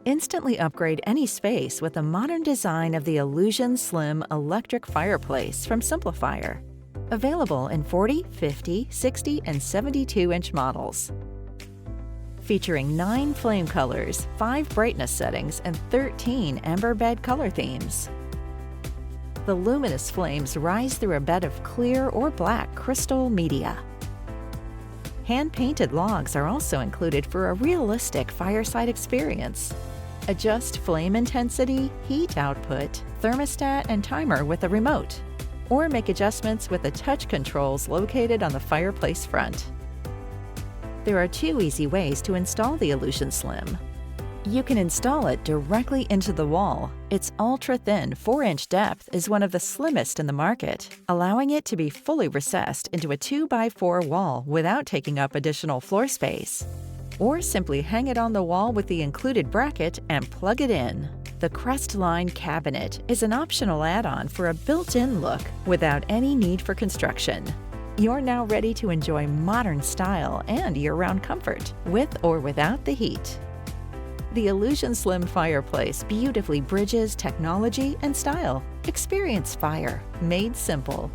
Instantly upgrade any space with the modern design of the Allusion Slim electric fireplace from Simplifier. Available in 40, 50, 60, and 72-inch models. Featuring 9 flame colors, 5 brightness settings, and 13 amber bed color themes. The luminous flames rise through a bed of clear or black crystal media. Hand-painted logs are also included for a realistic fireside experience. Adjust flame intensity, heat output, thermostat, and timer with a remote, or make adjustments with the touch controls located on the fireplace front. There are 2 easy ways to install the Allusion Slim. You can install it directly into the wall. Its ultra-thin 4-inch depth is one of the slimmest in the market, allowing it to be fully recessed into a 2x4 wall without taking up additional floor space. Or simply hang it on the wall with the included bracket and plug it in. The Crestline cabinet is an optional add-on for a built-in look without any need for construction. You're now ready to enjoy modern style and year-round comfort, with or without the heat. The Allusion Slim fireplace beautifully bridges technology and style. Experience fire made simple.